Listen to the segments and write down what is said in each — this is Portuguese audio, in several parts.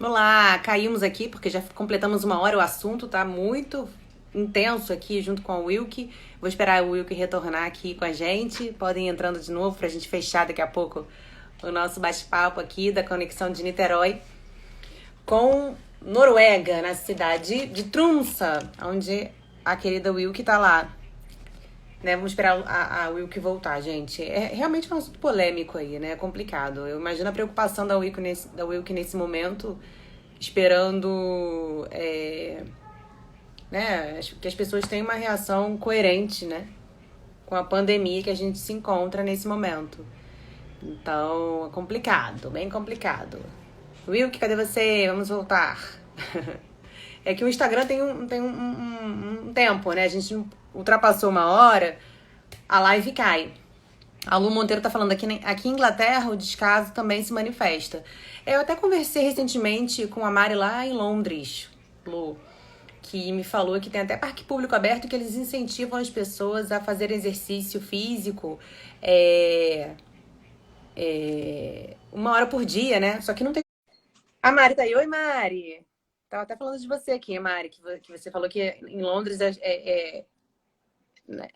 Olá, caímos aqui porque já completamos uma hora. O assunto tá muito intenso aqui junto com o Wilk. Vou esperar o Wilk retornar aqui com a gente. Podem ir entrando de novo pra gente fechar daqui a pouco o nosso bate-papo aqui da conexão de Niterói com Noruega, na cidade de Tromsø, onde a querida Wilk tá lá. Né, vamos esperar a Wilk voltar, gente. É realmente um assunto polêmico aí, né? É complicado. Eu imagino a preocupação da Wilk nesse momento, esperando né, que as pessoas tenham uma reação coerente, né? Com a pandemia que a gente se encontra nesse momento. Então, é complicado, bem complicado. Wilk, cadê você? Vamos voltar. É que o Instagram tem um tempo, né? A gente ultrapassou uma hora, a live cai. A Lu Monteiro tá falando aqui em Inglaterra, o descaso também se manifesta. Eu até conversei recentemente com a Mari lá em Londres, Lu, que me falou que tem até parque público aberto que eles incentivam as pessoas a fazer exercício físico uma hora por dia, né? Só que não tem. A Mari tá aí. Oi, Mari. Tava até falando de você aqui, Mari, que você falou que em Londres, né,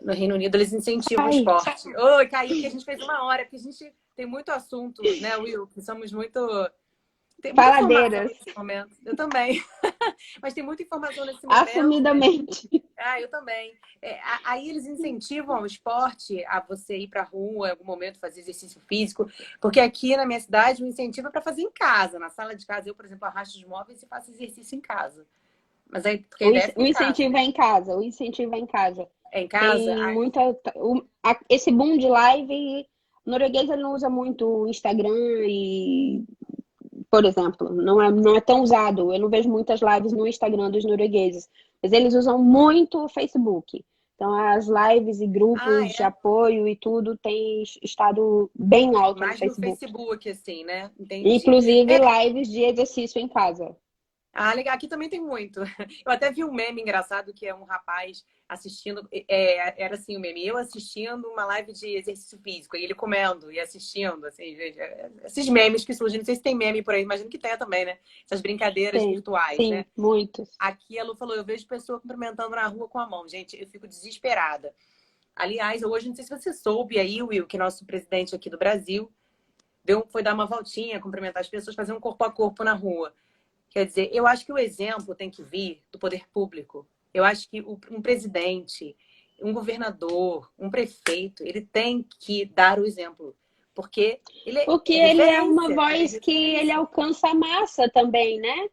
no Reino Unido, eles incentivam o Ai, esporte. Oi, Kaique, a gente fez uma hora, porque a gente tem muito assunto, né, Will? Que somos muito. Tem muita informação faladeiras, nesse momento. Eu também. Mas tem muita informação nesse momento, né? assumidamente. Ah, eu também. Aí eles incentivam o esporte a você ir pra rua em algum momento fazer exercício físico, porque aqui na minha cidade o incentivo é para fazer em casa, na sala de casa. Eu, por exemplo, arrasto os móveis e faço exercício em casa. Mas aí, porque a ideia é ficar O em casa, incentivo né? é em casa, o incentivo é em casa. É em casa? Tem muita. Esse boom de live, o norueguês ele não usa muito o Instagram e, por exemplo, não é tão usado. Eu não vejo muitas lives no Instagram dos noruegueses, mas eles usam muito o Facebook. Então, as lives e Ah, grupos de é? apoio e tudo tem estado bem alto no Mais no Facebook. Facebook, assim, né? Entendi. Inclusive É, lives de exercício em casa. ah, legal. Aqui também tem muito. Eu até vi um meme engraçado que é um rapaz assistindo. Era assim o meme. Eu assistindo uma live de exercício físico. E ele comendo e assistindo. Assim, gente, esses memes que surgem. Não sei se tem meme por aí. Imagino que tenha também, né? Essas brincadeiras Tem, virtuais, né? sim, muitos. Aqui a Lu falou: eu vejo pessoa cumprimentando na rua com a mão. Gente, eu fico desesperada. Aliás, hoje, não sei se você soube aí, Will, que nosso presidente aqui do Brasil foi dar uma voltinha, cumprimentar as pessoas, fazer um corpo a corpo na rua. Quer dizer, eu acho que o exemplo tem que vir do poder público. Eu acho que um presidente, um governador, um prefeito, ele tem que dar o exemplo. Porque ele Porque é ele é uma referência. Ele é voz que ele referência. alcança a massa também, né?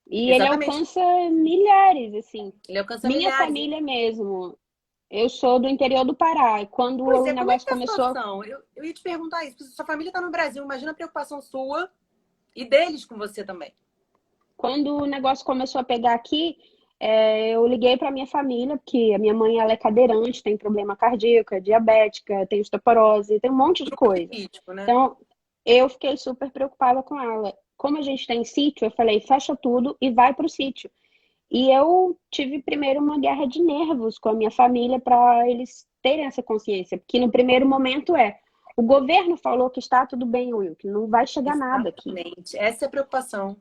E ele Exatamente. alcança milhares, assim. Ele alcança Minha milhares. família mesmo, eu sou do interior do Pará. E quando Pois o é, como é que negócio tá a começou, situação? Eu ia te perguntar isso. Sua família está no Brasil, imagina a preocupação sua e deles com você também. quando o negócio começou a pegar aqui, eu liguei para minha família, porque a minha mãe ela é cadeirante, tem problema cardíaco, é diabética, tem osteoporose, tem um monte de Grupo de coisa. risco, né? Então, eu fiquei super preocupada com ela. Como a gente tem sítio, eu falei, fecha tudo e vai para o sítio. E eu tive primeiro uma guerra de nervos com a minha família para eles terem essa consciência, porque no primeiro momento o governo falou que está tudo bem, Will, que não vai chegar nada aqui. Exatamente. Essa é a preocupação.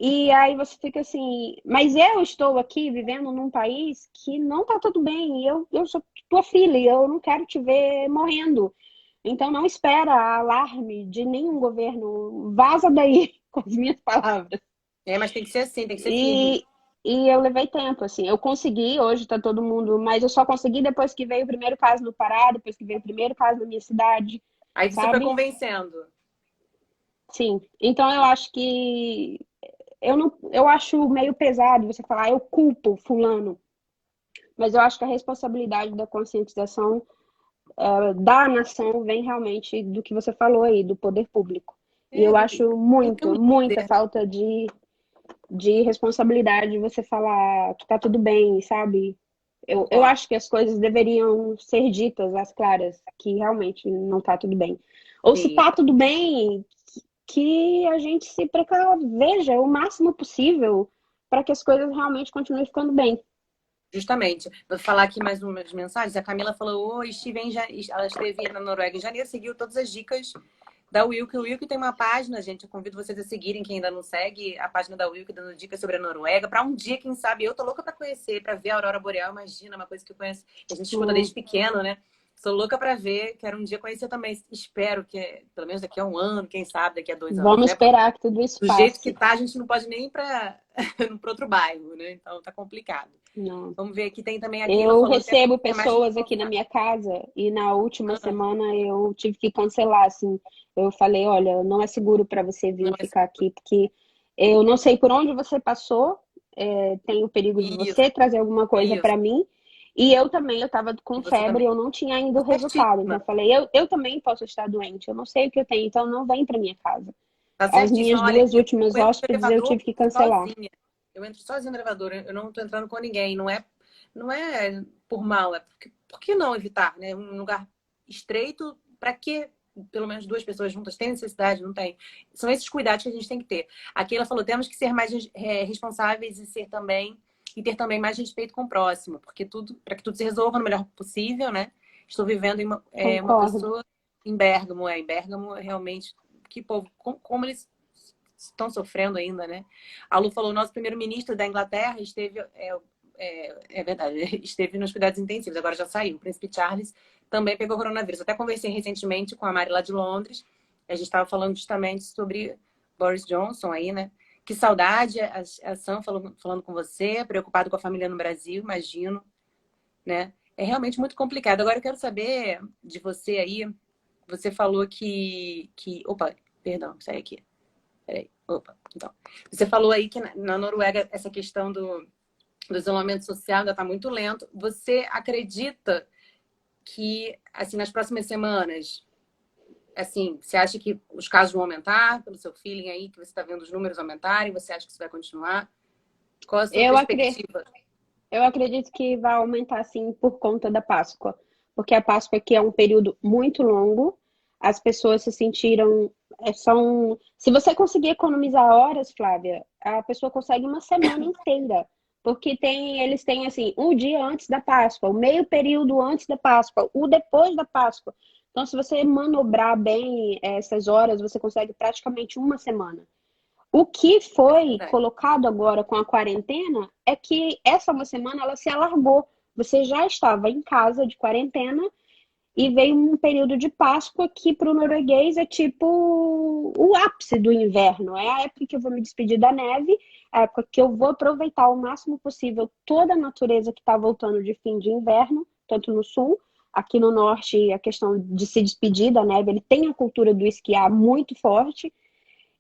E aí você fica assim, mas eu estou aqui vivendo num país que não está tudo bem, e eu sou tua filha, e eu não quero te ver morrendo. Então não espera alarme de nenhum governo, vaza daí, com as minhas palavras. Mas tem que ser assim, tem que ser firme. E, e eu levei tempo, assim. Eu consegui, hoje tá todo mundo, mas eu só consegui depois que veio o primeiro caso no Pará, depois que veio o primeiro caso na minha cidade, Aí você foi sabe? convencendo. Sim. Então eu acho que eu acho meio pesado você falar eu culpo fulano, mas eu acho que a responsabilidade da conscientização da nação vem realmente do que você falou aí, do poder público. E eu acho Tem que ter um muita líder, né? falta de responsabilidade você falar que tá tudo bem, sabe? Eu Concordo. acho que as coisas deveriam ser ditas às claras, que realmente não tá tudo bem. Ou se Sim, tá tudo bem, que a gente se precaveja o máximo possível para que as coisas realmente continuem ficando bem. justamente. Vou falar aqui mais umas mensagens. A Camila falou: oi, ela esteve na Noruega em janeiro, seguiu todas as dicas da Wilk. O Wilk tem uma página, gente. Eu convido vocês a seguirem, quem ainda não segue, a página da Wilk dando dicas sobre a Noruega. Para um dia, quem sabe, eu tô louca para conhecer, para ver a Aurora Boreal. Imagina, uma coisa que eu conheço, que a gente escuta desde pequeno, né? Sou louca para ver, quero um dia conhecer também. Espero que, pelo menos daqui a um ano, quem sabe, daqui a 2 anos, Vamos né? Porque esperar que tudo isso do jeito que passe. tá, a gente não pode nem ir para outro bairro, né? Então tá complicado. Não. Vamos ver aqui, tem também a Keila Eu falou que recebo é mais pessoas aqui na minha casa e na última semana eu tive que cancelar, assim. Eu falei, olha, não é seguro para você não vir é ficar aqui, porque eu não sei por onde você passou, tem o perigo de isso, você trazer alguma coisa isso. para mim. E eu também, eu estava E com você febre, também. eu não tinha ainda Tá o resultado. Então certíssima. eu falei, eu também posso estar doente, eu não sei o que eu tenho, então não vem para minha casa. Tá As certíssima. minhas Olha, duas eu últimas entro no hóspedes eu elevador tive que cancelar. sozinha. Eu entro sozinha no elevador. Eu não tô entrando com ninguém. Não é por mal. É porque, por que não evitar, né? Um lugar estreito, para que pelo menos duas pessoas juntas? Tem necessidade? Não tem. São esses cuidados que a gente tem que ter. A Keila falou, temos que ser mais responsáveis e ter também mais respeito com o próximo, porque para que tudo se resolva no melhor possível, né? Estou vivendo em uma Concordo. pessoa em Bérgamo. Em Bérgamo, realmente, que povo, como eles estão sofrendo ainda, né? A Lu falou, nosso primeiro-ministro da Inglaterra esteve, é verdade, esteve nos cuidados intensivos, agora já saiu. O príncipe Charles também pegou coronavírus. Até conversei recentemente com a Mari lá de Londres, a gente estava falando justamente sobre Boris Johnson aí, né? Que saudade, a Sam falando com você, preocupado com a família no Brasil, imagino, né? É realmente muito complicado. Agora eu quero saber de você aí, você falou que... Opa, perdão, sai aqui. Peraí, opa, então. Você falou aí que na Noruega essa questão do isolamento social ainda está muito lento. Você acredita que, assim, nas próximas semanas, assim, você acha que os casos vão aumentar, pelo seu feeling aí, que você está vendo os números aumentarem? Você acha que isso vai continuar? Qual a sua Eu acredito. perspectiva? Eu acredito que vai aumentar sim por conta da Páscoa, porque a Páscoa aqui é um período muito longo, as pessoas se sentiram. Se você conseguir economizar horas, Flávia, a pessoa consegue uma semana inteira, porque eles têm assim, um dia antes da Páscoa, o meio período antes da Páscoa, o depois da Páscoa. Então, se você manobrar bem essas horas, você consegue praticamente uma semana. O que foi colocado agora com a quarentena é que essa uma semana ela se alargou. Você já estava em casa de quarentena e veio um período de Páscoa que para o norueguês é tipo o ápice do inverno. É a época que eu vou me despedir da neve, a época que eu vou aproveitar o máximo possível toda a natureza que está voltando de fim de inverno, tanto no sul, aqui no norte, a questão de se despedir da neve, ele tem a cultura do esquiar muito forte.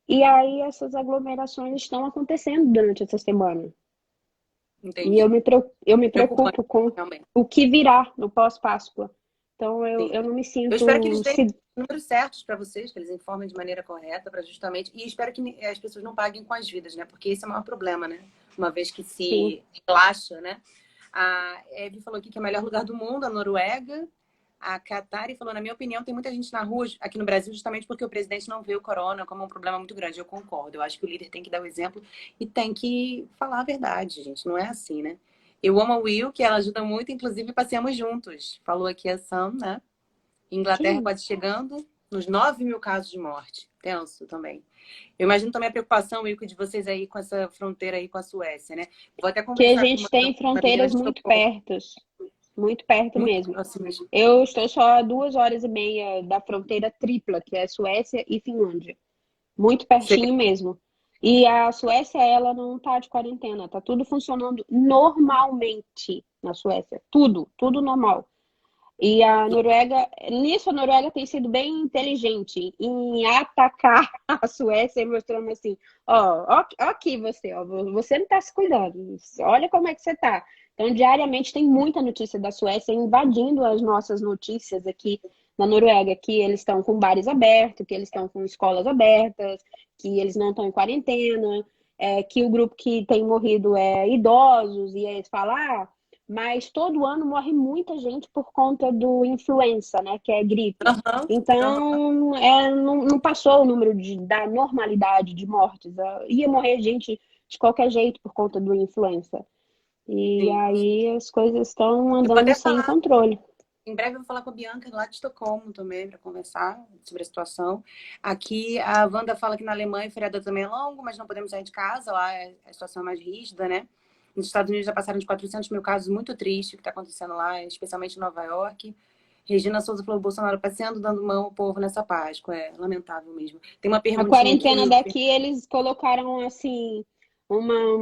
E aí essas aglomerações estão acontecendo durante essa semana. E Entendi. eu me Preocupante, preocupo com realmente. o que virá no pós-Páscoa. Então Sim. eu não me Eu espero que eles sinto. deem os números certos para vocês, que eles informem de maneira correta, para justamente. E espero que as pessoas não paguem com as vidas, né? Porque esse é o maior problema, né? Uma vez que Sim, se relaxa, né? A Eve falou aqui que é o melhor lugar do mundo, a Noruega. A Katari falou, na minha opinião, tem muita gente na rua aqui no Brasil justamente porque o presidente não vê o corona como um problema muito grande. Eu concordo. Eu acho que o líder tem que dar o exemplo e tem que falar a verdade, gente. Não é assim, né? Eu amo a Will, que ela ajuda muito, inclusive passeamos juntos. Falou aqui a Sam, né? Inglaterra sim. quase chegando nos 9.000 casos de morte. Tenso também. Eu imagino também a preocupação, Wilco, de vocês aí com essa fronteira aí com a Suécia, né? Vou até Que a conversar com gente tem uma amiga fronteiras de Estocolmo. muito perto Muito mesmo. próximas. Eu estou só a 2 horas e meia da fronteira tripla, que é Suécia e Finlândia. Muito pertinho mesmo. E a Suécia, ela não tá de quarentena, tá tudo funcionando normalmente na Suécia. Tudo, tudo normal. E a Noruega tem sido bem inteligente em atacar a Suécia, mostrando assim, ó aqui você, ó, você não está se cuidando, olha como é que você tá. Então, diariamente tem muita notícia da Suécia invadindo as nossas notícias aqui na Noruega, que eles estão com bares abertos, que eles estão com escolas abertas, que eles não estão em quarentena, que o grupo que tem morrido é idosos, e aí eles falam, mas todo ano morre muita gente por conta do influenza, né? Que é gripe. Aham, aham. Então, não passou o número da normalidade de mortes. Ia morrer gente de qualquer jeito por conta do influenza. E Sim. aí as coisas estão Eu vou andando até sem falar. controle. Em breve eu vou falar com a Bianca lá de Estocolmo também para conversar sobre a situação. Aqui a Wanda fala que na Alemanha o feriado também é longo, mas não podemos sair de casa, lá a situação é mais rígida, né? Nos Estados Unidos já passaram de 400 mil casos, muito triste o que está acontecendo lá, especialmente em Nova York. Regina Souza falou: Bolsonaro passeando, dando mão ao povo nessa Páscoa. É lamentável mesmo. Tem uma A perguntinha aqui, quarentena Will. daqui, eles colocaram assim,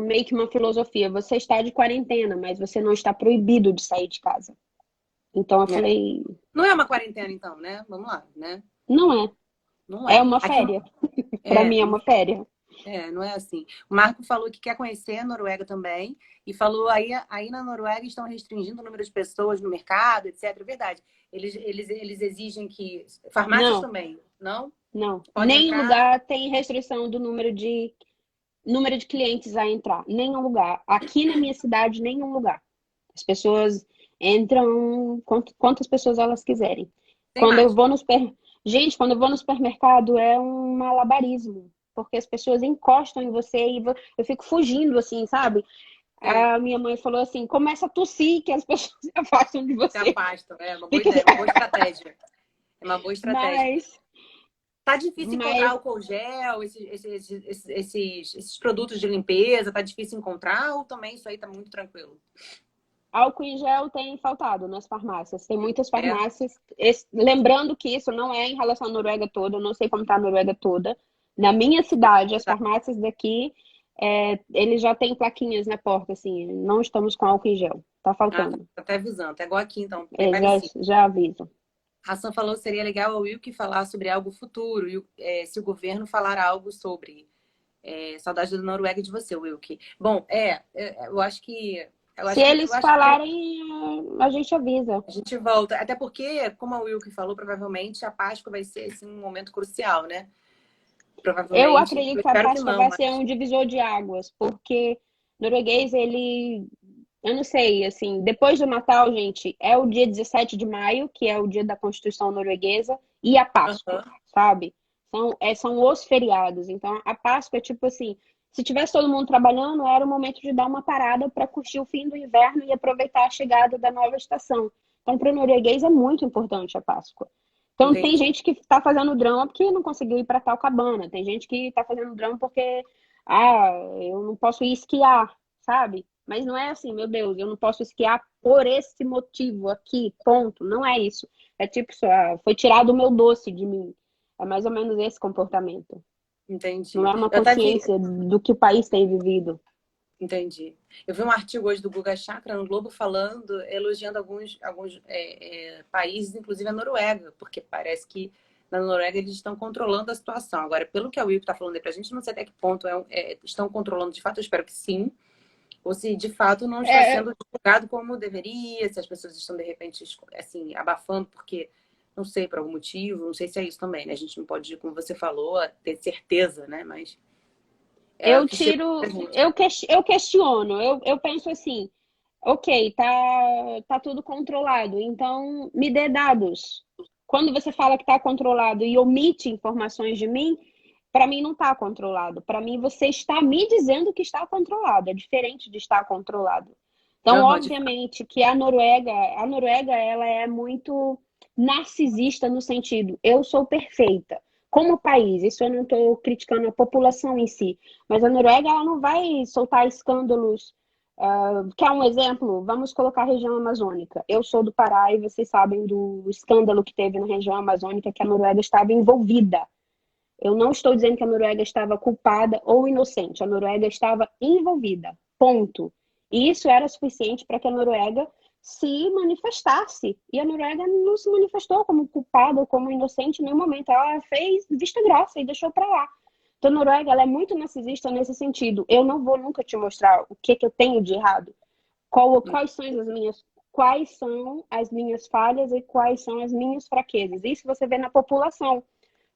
meio que uma filosofia. Você está de quarentena, mas você não está proibido de sair de casa. Então eu É. falei, Não é uma quarentena, então, né? Vamos lá, né? não é. Não É é. uma Aqui férias. Para é, mim é uma férias. não é assim. O Marco falou que quer conhecer a Noruega também e falou aí na Noruega estão restringindo o número de pessoas no mercado, etc. É verdade. Eles exigem que farmácias Não, também, não? não. Pode Nenhum entrar. lugar tem restrição do número de clientes a entrar. Nenhum lugar. Aqui na minha cidade, nenhum lugar. As pessoas entram quantas pessoas elas quiserem. Sem Quando eu vou máscara. no super... Gente, quando eu vou no supermercado é um malabarismo, porque as pessoas encostam em você e eu fico fugindo assim, sabe? Sim, A minha mãe falou assim: começa a tossir que as pessoas se afastam de se você. afastam. É uma boa Fica... ideia, uma boa estratégia. É uma boa estratégia. Mas, Tá difícil encontrar mas álcool gel, esses produtos de limpeza, tá difícil encontrar ou também isso aí tá muito tranquilo? álcool em gel tem faltado nas farmácias. Tem muitas É? farmácias. Lembrando que isso não é em relação à Noruega toda, eu não sei como está a Noruega toda. Na minha cidade, as farmácias daqui, eles já têm plaquinhas na porta, assim, não estamos com álcool em gel. Tá Ah, tá faltando. até avisando. Tá igual aqui, então, bem É, já, parecido. já aviso. A Sam falou que seria legal o Wilk falar sobre algo futuro, se o governo falar algo sobre. Saudade da Noruega e de você, Wilk. Bom, eu acho que. Eu Se acho que, eu eles acho que falarem, a gente avisa. a gente volta. Até porque, como a Wilk falou, provavelmente a Páscoa vai ser assim, um momento crucial, né? Eu Provavelmente. acredito Eu que a espero que Páscoa não, vai ser mas. um divisor de águas, porque norueguês, ele, eu não sei, assim, depois do Natal, gente, é o dia 17 de maio, que é o dia da Constituição norueguesa, e a Páscoa, Aham. sabe? São os feriados. Então, a Páscoa é tipo assim, se tivesse todo mundo trabalhando, era o momento de dar uma parada para curtir o fim do inverno e aproveitar a chegada da nova estação. Então, para o norueguês é muito importante a Páscoa. Então, tem Entendi. gente que está fazendo drama porque não conseguiu ir para tal cabana. Tem gente que está fazendo drama porque, eu não posso ir esquiar, sabe? Mas não é assim, meu Deus, eu não posso esquiar por esse motivo aqui, ponto. Não é isso. É tipo, foi tirado o meu doce de mim. É mais ou menos esse comportamento. Não Entendi. é uma Eu até vi. consciência do que o país tem vivido. Entendi. Eu vi um artigo hoje do Guga Chakra no Globo falando, elogiando alguns países, inclusive a Noruega, porque parece que na Noruega eles estão controlando a situação. Agora, pelo que a Will está falando aí pra gente, não sei até que ponto estão controlando de fato, eu espero que sim, ou se de fato não está É, sendo divulgado como deveria, se as pessoas estão de repente assim, abafando porque não sei, por algum motivo, não sei se é isso também, né? A gente não pode, como você falou, ter certeza, né? Mas é o eu que chegou tiro, pra gente. eu questiono, eu penso assim, ok, tá tudo controlado, então me dê dados. Quando você fala que está controlado e omite informações de mim, para mim não está controlado. Para mim, você está me dizendo que está controlado. É diferente de estar controlado. Então, Aham, de obviamente que a Noruega, ela é muito narcisista no sentido, eu sou perfeita. Como país, isso eu não estou criticando a população em si, mas a Noruega ela não vai soltar escândalos. Quer um exemplo? Vamos colocar a região amazônica. Eu sou do Pará e vocês sabem do escândalo que teve na região amazônica que a Noruega estava envolvida. Eu não estou dizendo que a Noruega estava culpada ou inocente. A Noruega estava envolvida. Ponto. E isso era suficiente para que a Noruega se manifestasse. E a Noruega não se manifestou como culpada ou como inocente em nenhum momento. Ela fez vista grossa e deixou para lá. Então, a Noruega ela é muito narcisista nesse sentido. Eu não vou nunca te mostrar o que eu tenho de errado. Quais são as minhas falhas e quais são as minhas fraquezas. Isso você vê na população.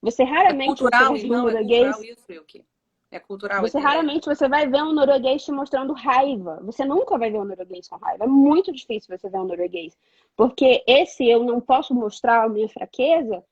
Você É raramente você cultural, vai ver um então? É cultural norueguês, isso, Wilke? É cultural você essa ideia? raramente você vai ver um norueguês te mostrando raiva. Você nunca vai ver um norueguês com raiva. É muito difícil você ver um norueguês. Porque esse eu não posso mostrar a minha fraqueza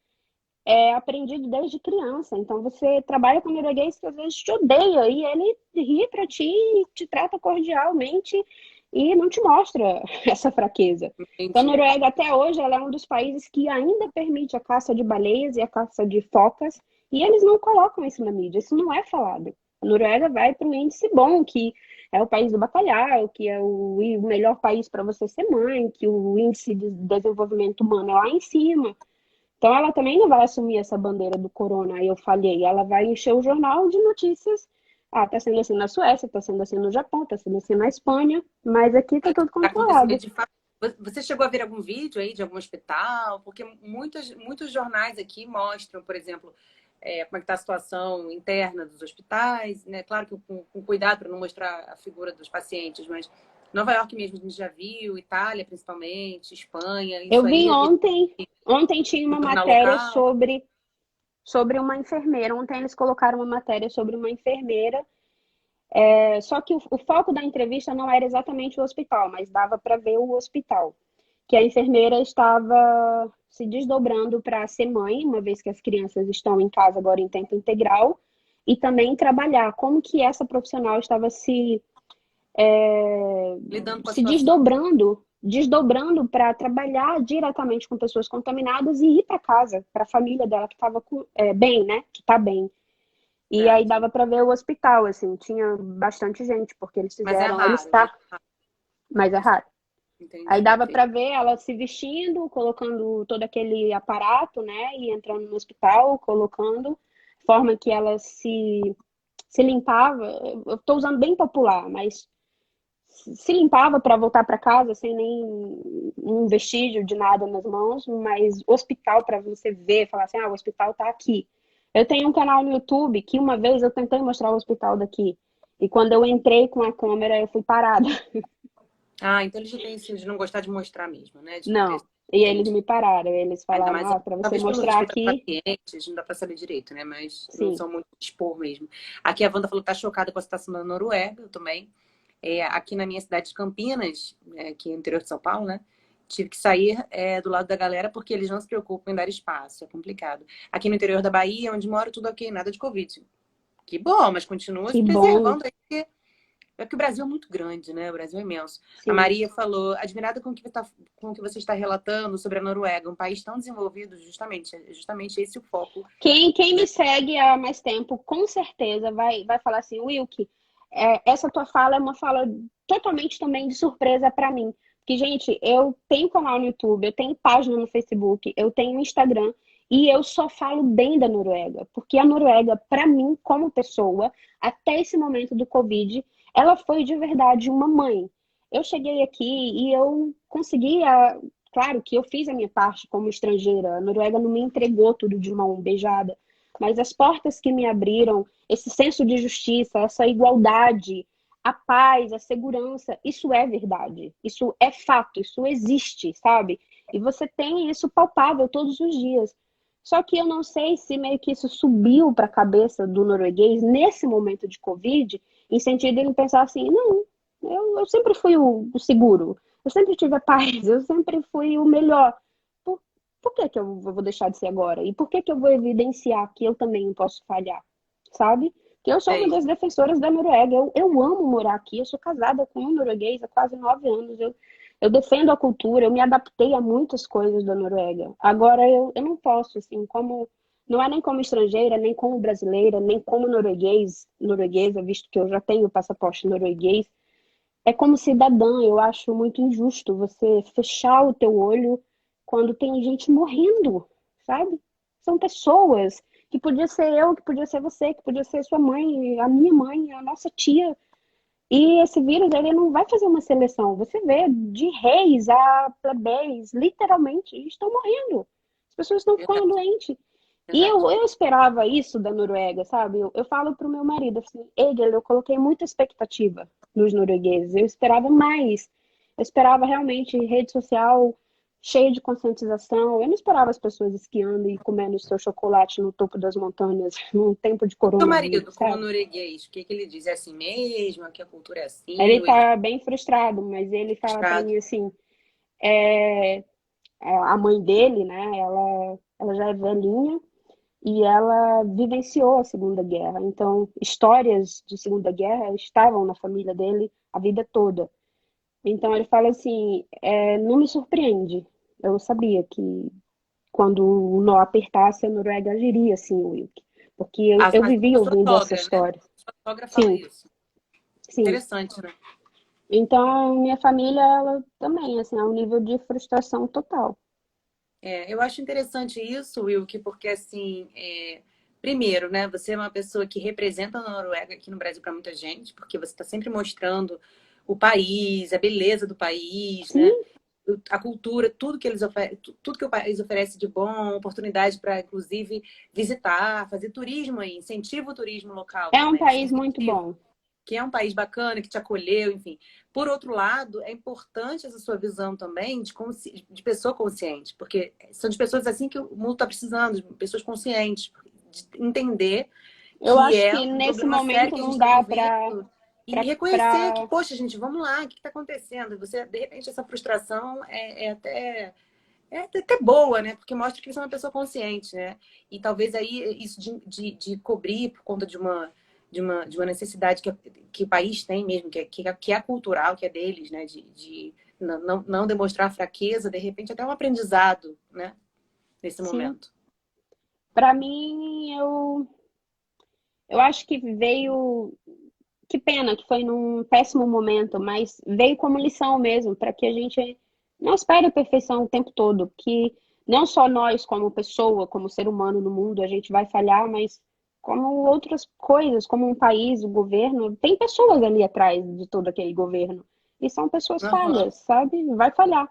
é aprendido desde criança. Então você trabalha com um norueguês que às vezes te odeia e ele ri pra ti e te trata cordialmente e não te mostra essa fraqueza. Então, a Entendi. Noruega, até hoje, ela é um dos países que ainda permite a caça de baleias e a caça de focas, e eles não colocam isso na mídia, isso não é falado. A Noruega vai para um índice bom, que é o país do bacalhau, que é o melhor país para você ser mãe, que o índice de desenvolvimento humano é lá em cima. Então, ela também não vai assumir essa bandeira do corona, aí eu falhei. Ela vai encher o jornal de notícias. Ah, tá sendo assim na Suécia, tá sendo assim no Japão, tá sendo assim na Espanha, mas aqui tá tudo Acontecia controlado. de fato. Você chegou a ver algum vídeo aí de algum hospital? Porque muitos jornais aqui mostram, por exemplo, como é que está a situação interna dos hospitais, né? Claro que com cuidado para não mostrar a figura dos pacientes, mas Nova York mesmo a gente já viu, Itália principalmente, Espanha, Eu isso vi aí, ontem tinha no uma jornal matéria local. sobre uma enfermeira. Ontem eles colocaram uma matéria sobre uma enfermeira. Só que o foco da entrevista não era exatamente o hospital, mas dava para ver o hospital. Que a enfermeira estava se desdobrando para ser mãe, uma vez que as crianças estão em casa agora em tempo integral, e também trabalhar. Como que essa profissional estava Lidando com a se situação. desdobrando para trabalhar diretamente com pessoas contaminadas e ir para casa, para a família dela que estava bem, né? Que está bem. E aí Certo. dava para ver o hospital, assim, tinha bastante gente, porque eles Mas é fizeram, eles raro, né? tá, mas é Mas raro. Aí entendi, dava entendi. para ver ela se vestindo, colocando todo aquele aparato, né, e entrando no hospital, colocando, forma que ela se limpava. Eu estou usando bem popular, mas se limpava para voltar para casa sem nem um vestígio de nada nas mãos, mas hospital para você ver, falar assim, o hospital está aqui. Eu tenho um canal no YouTube que uma vez eu tentei mostrar o hospital daqui. E quando eu entrei com a câmera, eu fui parada. Ah, então ele já tem isso de não gostar de mostrar mesmo, né? De não ter. Não. E eles Entendi. me pararam. Eles Ainda falaram, mais, para você talvez pelo mostrar respeito aos aqui, pacientes, não dá para saber direito, né? Mas não sim. são muito de expor mesmo. Aqui a Wanda falou que tá chocada com a situação da Noruega, eu também. Aqui na minha cidade de Campinas, aqui no interior de São Paulo, né? Tive que sair do lado da galera porque eles não se preocupam em dar espaço, é complicado. Aqui no interior da Bahia, onde moro, tudo ok, nada de Covid. Que bom, mas continua Que se bom, preservando aí, porque é que o Brasil é muito grande, né? O Brasil é imenso. A sim. Maria falou, admirada com o que você está relatando sobre a Noruega, um país tão desenvolvido, justamente esse o foco, Quem né? me segue há mais tempo, com certeza vai falar assim, Wilk, essa tua fala é uma fala totalmente também de surpresa para mim. Porque, gente, eu tenho canal no YouTube, eu tenho página no Facebook, eu tenho Instagram e eu só falo bem da Noruega. Porque a Noruega, para mim, como pessoa, até esse momento do Covid, ela foi de verdade uma mãe. Eu cheguei aqui e eu consegui claro que eu fiz a minha parte como estrangeira. A Noruega não me entregou tudo de mão beijada, mas as portas que me abriram, esse senso de justiça, essa igualdade, a paz, a segurança, isso é verdade. Isso é fato, isso existe, sabe? E você tem isso palpável todos os dias. Só que eu não sei se meio que isso subiu para a cabeça do norueguês nesse momento de Covid, em sentido de ele pensar assim, não, eu sempre fui o seguro, eu sempre tive a paz, eu sempre fui o melhor. Por, por que eu vou deixar de ser agora? E por que eu vou evidenciar que eu também posso falhar? Sabe? Que eu sou uma Sei. das defensoras da Noruega. Eu amo morar aqui. Eu sou casada com um norueguês há quase 9 anos. Eu defendo a cultura, eu me adaptei a muitas coisas da Noruega. Agora, eu não posso, assim, como. Não é nem como estrangeira, nem como brasileira, nem como norueguesa, visto que eu já tenho passaporte norueguês, é como cidadã, eu acho muito injusto você fechar o teu olho quando tem gente morrendo, sabe? São pessoas que podia ser eu, que podia ser você, que podia ser sua mãe, a minha mãe, a nossa tia. E esse vírus, ele não vai fazer uma seleção. Você vê de reis a plebeios, literalmente, eles estão morrendo. As pessoas estão ficando Exato, doentes. E exato. eu esperava isso da Noruega, sabe? Eu falo pro meu marido assim, Egel, eu coloquei muita expectativa nos noruegueses. Eu esperava mais. Eu esperava realmente rede social cheia de conscientização. Eu não esperava as pessoas esquiando e comendo seu chocolate no topo das montanhas num tempo de Seu coronavírus, marido, como sabe? norueguês, o que que ele diz? É assim mesmo? Aqui a cultura é assim? Ele Ou ele tá bem frustrado, mas ele é fala para frustrado? mim assim, é, a mãe dele, né? Ela já é velhinha e ela vivenciou a Segunda Guerra. Então, histórias de Segunda Guerra estavam na família dele a vida toda. Então ele fala assim, não me surpreende. Eu sabia que quando o nó apertasse, a Noruega agiria assim, Wilk. Porque eu vivi A sua ouvindo essa sogra, né? história. Sua sogra fala Sim, isso. sim. Interessante, né? Então, minha família, ela também, assim, é um nível de frustração total. Eu acho interessante isso, Wilke, porque assim, primeiro, né, você é uma pessoa que representa a Noruega aqui no Brasil para muita gente, porque você está sempre mostrando o país, a beleza do país, né? Sim, A cultura, tudo que eles tudo que o país oferece de bom, oportunidade para, inclusive, visitar, fazer turismo aí, incentiva o turismo local é um também, isso é país muito incentivo, bom. que é um país bacana, que te acolheu, enfim. Por outro lado, é importante essa sua visão também de pessoa consciente, porque são de pessoas assim que o mundo está precisando, de pessoas conscientes, de entender Eu que acho é que um nesse problema sério momento que a gente não está dá vivendo e reconhecer que, para poxa, gente, vamos lá, o que está acontecendo? Você, de repente, essa frustração é até boa, né? Porque mostra que você é uma pessoa consciente, né? E talvez aí isso de cobrir por conta de uma necessidade que o país tem mesmo, que é cultural, que é deles, né? De não demonstrar fraqueza, de repente até um aprendizado, né? Nesse sim. momento. Para mim, eu acho que veio, que pena que foi num péssimo momento, mas veio como lição mesmo, para que a gente não espere a perfeição o tempo todo, que não só nós como pessoa, como ser humano no mundo, a gente vai falhar, mas como outras coisas, como um país, o governo, tem pessoas ali atrás de todo aquele governo. E são pessoas Aham, falhas, sabe? Vai falhar.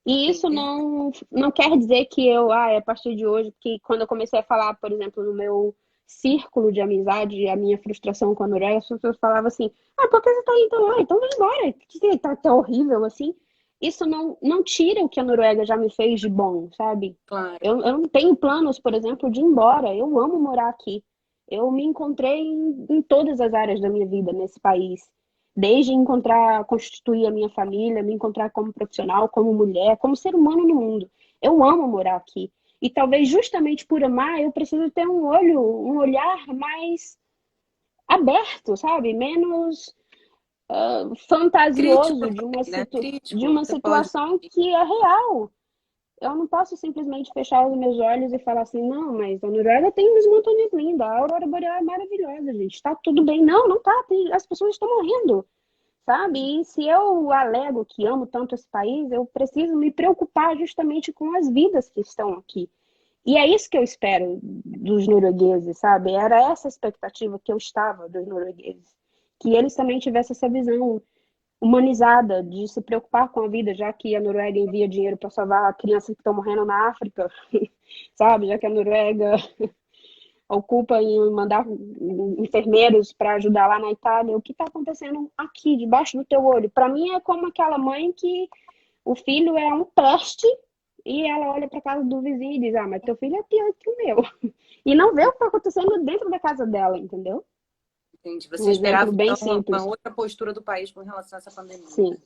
E isso entendi. não quer dizer que eu, a partir de hoje, porque quando eu comecei a falar, por exemplo, no meu círculo de amizade, a minha frustração com a Noruega, as pessoas falavam assim, por que você tá aí então? Então vai embora, que tá horrível assim. Isso não tira o que a Noruega já me fez de bom, sabe? Claro. Eu não tenho planos, por exemplo, de ir embora. Eu amo morar aqui. Eu me encontrei em todas as áreas da minha vida nesse país. Desde encontrar, constituir a minha família, me encontrar como profissional, como mulher, como ser humano no mundo. Eu amo morar aqui. E talvez justamente por amar, eu preciso ter um olhar mais aberto, sabe? Menos Crítico fantasioso também, né? de Crítico, uma você pode. situação que é real. Eu não posso simplesmente fechar os meus olhos e falar assim, não, mas a Noruega tem umas montanhas lindas, a aurora boreal é maravilhosa, gente, tá tudo bem. Não, não tá, as pessoas estão morrendo, sabe? E se eu alego que amo tanto esse país, eu preciso me preocupar justamente com as vidas que estão aqui. E é isso que eu espero dos noruegueses, sabe? Era essa a expectativa que eu estava dos noruegueses. Que eles também tivessem essa visão humanizada de se preocupar com a vida, já que a Noruega envia dinheiro para salvar crianças que estão morrendo na África, sabe? Já que a Noruega ocupa em mandar enfermeiros para ajudar lá na Itália, o que está acontecendo aqui, debaixo do teu olho? Para mim é como aquela mãe que o filho é um peste e ela olha para casa do vizinho e diz: Ah, mas teu filho é pior que o meu. E não vê o que está acontecendo dentro da casa dela, entendeu? Entende? Um Você exemplo esperava, bem então, uma simples. outra postura do país com relação a essa pandemia, Sim. né?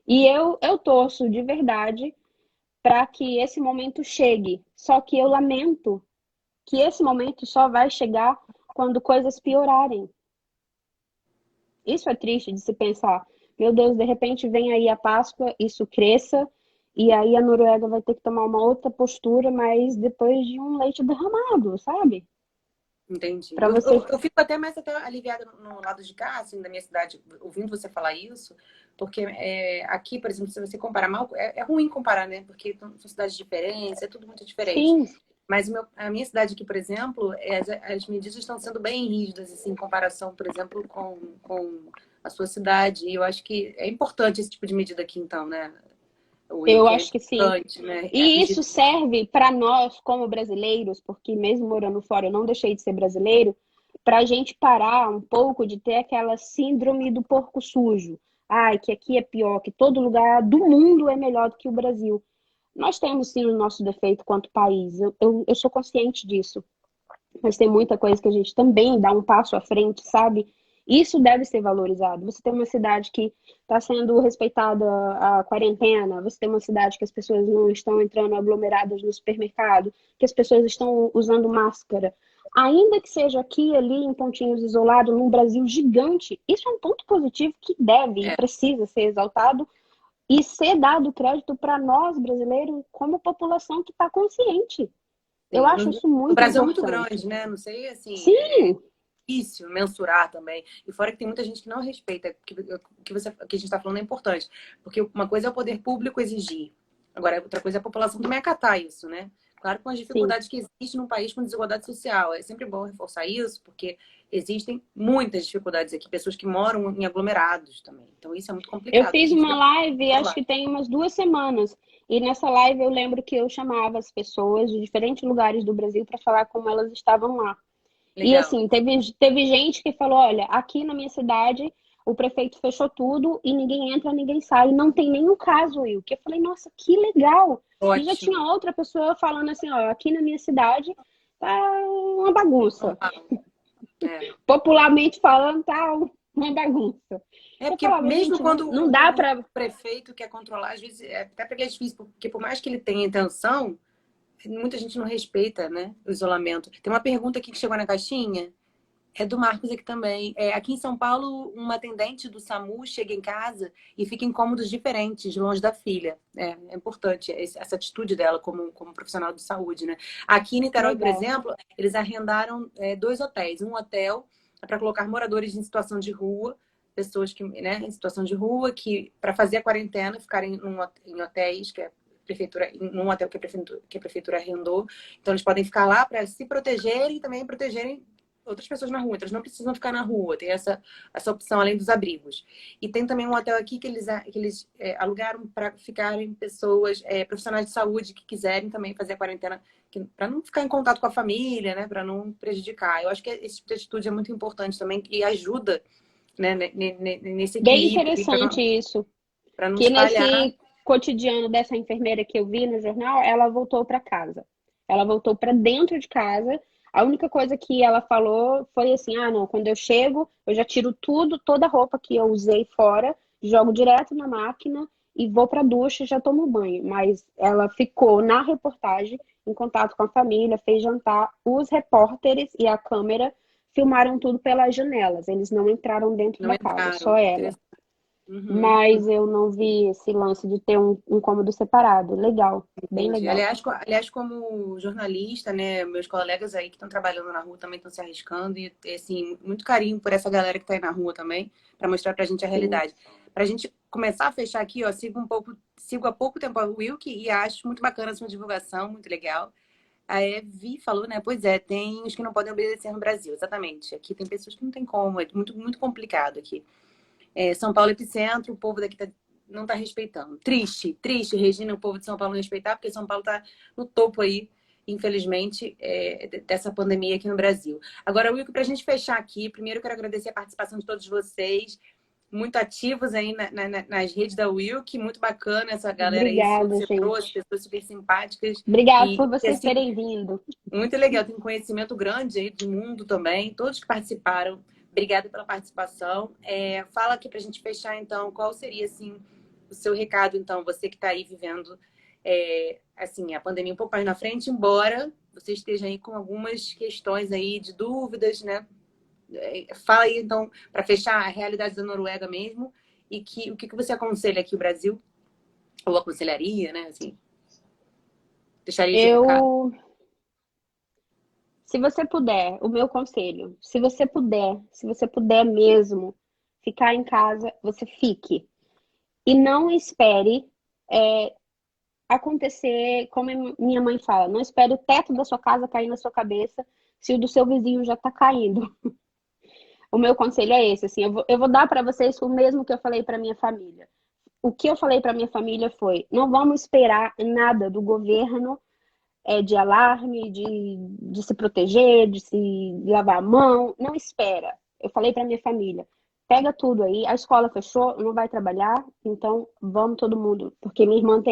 E eu torço de verdade para que esse momento chegue. Só que eu lamento que esse momento só vai chegar quando coisas piorarem. Isso é triste de se pensar. Meu Deus, de repente vem aí a Páscoa, isso cresça, e aí a Noruega vai ter que tomar uma outra postura, mas depois de um leite derramado, sabe? Entendi. Para você. Eu fico até mais até aliviada no lado de cá, assim, da minha cidade, ouvindo você falar isso, porque aqui, por exemplo, se você comparar mal, é ruim comparar, né? Porque são cidades diferentes, é tudo muito diferente. Sim, Mas a minha cidade aqui, por exemplo, as medidas estão sendo bem rígidas, assim, em comparação, por exemplo, com a sua cidade. E eu acho que é importante esse tipo de medida aqui, então, né? O Will, eu que é acho que sim. importante, né? E Rigidez. isso serve para nós, como brasileiros, porque mesmo morando fora, eu não deixei de ser brasileiro, para a gente parar um pouco de ter aquela síndrome do porco sujo. Ai, que aqui é pior, que todo lugar do mundo é melhor do que o Brasil. Nós temos sim o nosso defeito quanto país, eu sou consciente disso, mas tem muita coisa que a gente também dá um passo à frente, sabe? Isso deve ser valorizado. Você tem uma cidade que está sendo respeitada a quarentena, você tem uma cidade que as pessoas não estão entrando aglomeradas no supermercado, que as pessoas estão usando máscara. Ainda que seja aqui e ali em pontinhos isolados, num Brasil gigante, isso é um ponto positivo que deve e É, precisa ser exaltado e ser dado crédito para nós, brasileiros, como população que está consciente. Eu sim. acho isso O muito Brasil é muito importante. grande, né? Não sei, assim, é Sim, difícil mensurar também. E fora que tem muita gente que não respeita. Que a gente está falando é importante. Porque uma coisa é o poder público exigir. Agora, outra coisa é a população também acatar isso, né? Claro, com as sim. dificuldades que existem num país com desigualdade social. É sempre bom reforçar isso, porque existem muitas dificuldades aqui. Pessoas que moram em aglomerados também. Então, isso é muito Eu complicado. A fiz gente uma precisa live, acho falar. que tem umas 2 semanas. E nessa live eu lembro que eu chamava as pessoas de diferentes lugares do Brasil para falar como elas estavam lá. E Legal. assim, teve gente que falou: olha, aqui na minha cidade o prefeito fechou tudo e ninguém entra, ninguém sai. Não tem nenhum caso, Will. Que eu falei: nossa, que legal. E já tinha Ótimo. outra pessoa falando assim: ó, aqui na minha cidade tá uma bagunça. É. Popularmente falando, tá uma bagunça. É Eu porque falava: mesmo gente, não, quando não dá o para. prefeito quer controlar, às vezes até para ele é difícil, porque por mais que ele tenha intenção, muita gente não respeita, né, o isolamento. Tem uma pergunta aqui que chegou na caixinha, é do Marcos aqui também. Aqui em São Paulo, uma atendente do SAMU chega em casa e fica em cômodos diferentes, longe da filha. É importante essa atitude dela como profissional de saúde, né? Aqui em Niterói, por Legal. exemplo, eles arrendaram 2 hotéis. Um hotel é para colocar moradores em situação de rua, pessoas que, né, em situação de rua, que para fazer a quarentena ficarem em hotéis que a prefeitura, num hotel que a prefeitura arrendou. Então eles podem ficar lá para se protegerem e também protegerem outras pessoas na rua, outras não precisam ficar na rua, tem essa opção além dos abrigos. E tem também um hotel aqui que eles alugaram para ficarem pessoas, profissionais de saúde que quiserem também fazer a quarentena, para não ficar em contato com a família, né, para não prejudicar. Eu acho que esse tipo de atitude é muito importante também e ajuda, né, nesse Bem equilíbrio interessante isso. para não Que espalhar. nesse cotidiano dessa enfermeira que eu vi no jornal, ela voltou para casa. Ela voltou para dentro de casa. A única coisa que ela falou foi assim: ah, não, quando eu chego, eu já tiro tudo, toda a roupa que eu usei fora, jogo direto na máquina e vou para a ducha e já tomo banho. Mas ela ficou na reportagem, em contato com a família, fez jantar. Os repórteres e a câmera filmaram tudo pelas janelas. Eles não entraram dentro Não da casa, entraram. só ela. Interessante. Uhum. Mas eu não vi esse lance de ter um cômodo separado. Legal, bem Entendi. legal. Aliás, como jornalista, né, meus colegas aí que estão trabalhando na rua também estão se arriscando e assim, muito carinho por essa galera que está aí na rua também, para mostrar pra gente a Sim. realidade. Pra gente começar a fechar aqui, ó, sigo há pouco tempo a Wilk e acho muito bacana a sua divulgação, muito legal. A Evi falou, né? Pois é, tem os que não podem obedecer no Brasil, exatamente. Aqui tem pessoas que não tem como, é muito, muito complicado aqui. São Paulo é epicentro, o povo daqui não está respeitando. Triste, triste, Regina, o povo de São Paulo não respeitar, porque São Paulo está no topo aí, infelizmente, dessa pandemia aqui no Brasil. Agora, Wilco, para a gente fechar aqui, primeiro eu quero agradecer a participação de todos vocês, muito ativos aí nas redes da Wilk, muito bacana essa galera aí que Obrigada, você trouxe, gente. pessoas super simpáticas Obrigada e por vocês assim, terem vindo. muito legal, tem um conhecimento grande aí do mundo também, todos que participaram. Obrigada pela participação. Fala aqui para a gente fechar, então, qual seria, assim, o seu recado, então, você que está aí vivendo, assim, a pandemia um pouco mais na frente, embora você esteja aí com algumas questões aí de dúvidas, né? Fala aí, então, para fechar a realidade da Noruega mesmo, e o que você aconselha aqui o Brasil, ou aconselharia, né? Assim, deixaria de recado. Eu, se você puder, o meu conselho, se você puder mesmo ficar em casa, você fique. E não espere acontecer, como minha mãe fala, não espere o teto da sua casa cair na sua cabeça se o do seu vizinho já está caindo. O meu conselho é esse, assim, eu vou dar para vocês o mesmo que eu falei para minha família. O que eu falei para minha família foi: não vamos esperar nada do governo de alarme, de se proteger, de se lavar a mão. Não espera. Eu falei para minha família: pega tudo aí. A escola fechou, não vai trabalhar, então vamos todo mundo. Porque minha irmã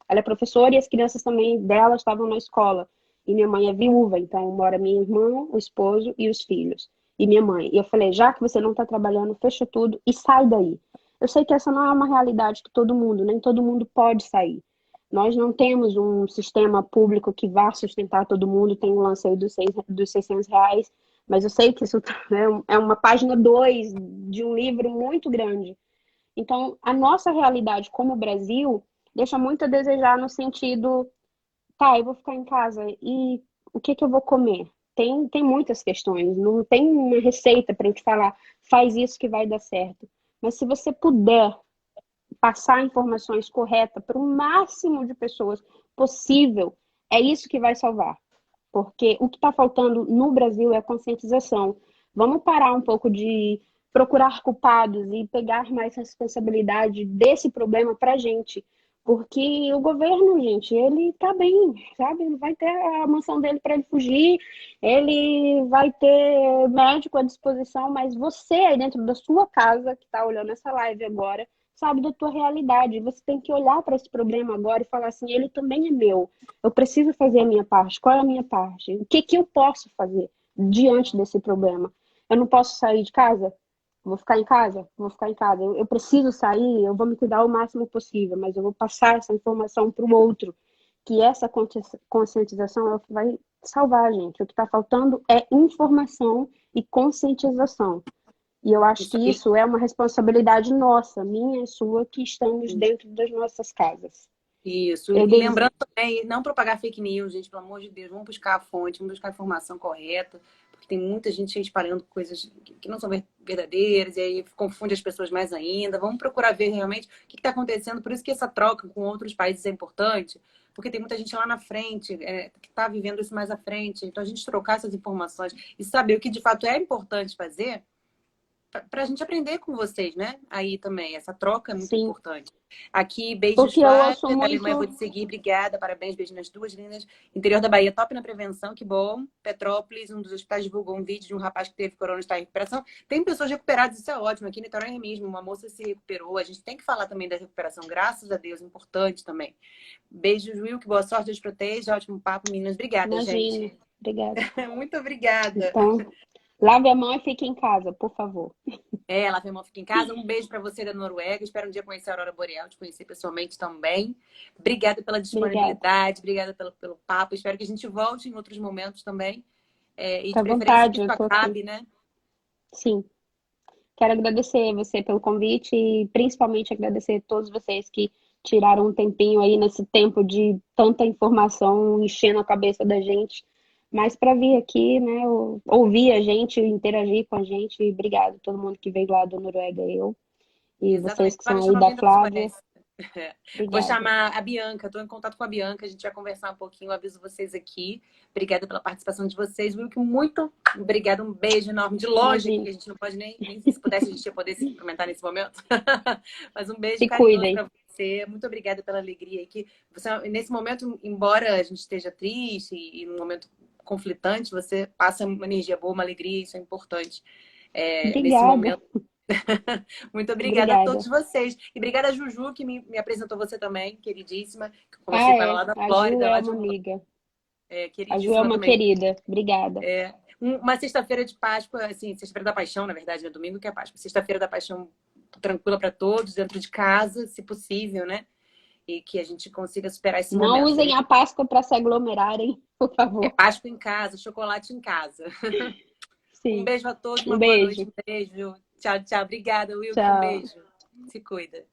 ela é professora e as crianças também dela estavam na escola. E minha mãe é viúva, então mora minha irmã, o esposo e os filhos. E minha mãe. E eu falei: já que você não está trabalhando, fecha tudo e sai daí. Eu sei que essa não é uma realidade que todo mundo, nem todo mundo pode sair. Nós não temos um sistema público que vá sustentar todo mundo. Tem o lance aí dos R$ 600, mas eu sei que isso é uma página 2 de um livro muito grande. Então, a nossa realidade como Brasil deixa muito a desejar no sentido, tá, eu vou ficar em casa e o que que eu vou comer? Tem muitas questões, não tem uma receita para eu te falar, faz isso que vai dar certo. Mas se você puder passar informações corretas para o máximo de pessoas possível, é isso que vai salvar. Porque o que está faltando no Brasil é a conscientização. Vamos parar um pouco de procurar culpados e pegar mais responsabilidade desse problema para a gente. Porque o governo, gente, ele tá bem, sabe? Ele vai ter a mansão dele para ele fugir, ele vai ter médico à disposição, mas você aí dentro da sua casa, que está olhando essa live agora, sabe da tua realidade. Você tem que olhar para esse problema agora e falar assim, ele também é meu. Eu preciso fazer a minha parte. Qual é a minha parte? O que que eu posso fazer diante desse problema? Eu não posso sair de casa? Vou ficar em casa? Vou ficar em casa. Eu preciso sair, eu vou me cuidar o máximo possível, mas eu vou passar essa informação para o outro, que essa conscientização é o que vai salvar a gente. O que está faltando é informação e conscientização. E eu acho Isso que aí. isso é uma responsabilidade nossa, minha e sua, que estamos dentro das nossas casas. Isso. Eu E des... lembrando também, não propagar fake news, gente, pelo amor de Deus, vamos buscar a fonte, vamos buscar a informação correta, porque tem muita gente espalhando coisas que não são verdadeiras, e aí confunde as pessoas mais ainda. Vamos procurar ver realmente o que está acontecendo, por isso que essa troca com outros países é importante, porque tem muita gente lá na frente, que está vivendo isso mais à frente. Então, a gente trocar essas informações e saber o que de fato é importante fazer, para a gente aprender com vocês, né? Aí também, essa troca é muito Sim, importante. Aqui, beijos, porque eu ouço Flávia, da Alemanha, vou muito. te seguir, obrigada, parabéns, beijo nas duas lindas. Interior da Bahia, top na prevenção, que bom. Petrópolis, um dos hospitais divulgou um vídeo de um rapaz que teve corona e está em recuperação. Tem pessoas recuperadas, isso é ótimo. Aqui em Niterói mesmo, uma moça se recuperou. A gente tem que falar também da recuperação, graças a Deus, importante também. Beijos, Will, que boa sorte, Deus proteja, ótimo papo, meninas. Obrigada, Imagina. gente. Obrigada. Muito obrigada. Então, lave a mão e fique em casa, por favor. Ela, irmão, fica em casa. Um beijo para você da Noruega. Espero um dia conhecer a Aurora Boreal, te conhecer pessoalmente também. Obrigada pela Obrigada. disponibilidade, obrigada pelo papo. Espero que a gente volte em outros momentos também. E Fique de à preferência que vontade, isso eu tô aqui. acabe, né? Sim. Quero agradecer você pelo convite e principalmente agradecer a todos vocês que tiraram um tempinho aí nesse tempo de tanta informação enchendo a cabeça da gente, mas para vir aqui, né, ouvir a gente, interagir com a gente. Obrigado a todo mundo que veio lá do Noruega, eu e vocês Exatamente. que são Flávia, aí chama da alguém da Flávia. Suécia. Vou Obrigada. chamar a Bianca, estou em contato com a Bianca, a gente vai conversar um pouquinho, eu aviso vocês aqui. Obrigada pela participação de vocês, Wilk, muito obrigada, um beijo enorme de longe aqui, Imagina. que a gente não pode nem se pudesse, a gente ia poder se cumprimentar nesse momento. Mas um beijo Se carinhoso cuidem. para você, muito obrigada pela alegria aí, que você, nesse momento, embora a gente esteja triste e num momento conflitante, você passa uma energia boa, uma alegria, isso é importante nesse Obrigada. momento. Muito obrigada a Obrigada. todos vocês. E obrigada a Juju, que me apresentou você também, queridíssima. Que eu conversei Ah, com ela é. lá da A Ju Flórida, é lá de uma Orlando. amiga. A Ju é Queridíssima uma também. querida. Obrigada. Uma sexta-feira de Páscoa, assim, sexta-feira da Paixão, na verdade, é domingo que é Páscoa. Sexta-feira da Paixão tranquila para todos, dentro de casa, se possível, né? E que a gente consiga superar esse Não momento. usem a Páscoa para se aglomerarem, por É favor. Páscoa em casa, chocolate em casa. Um Sim. beijo a todos, Um uma boa noite, beijo. um beijo. Tchau, tchau. Obrigada, Wilk. Um Tchau. beijo. Se cuida.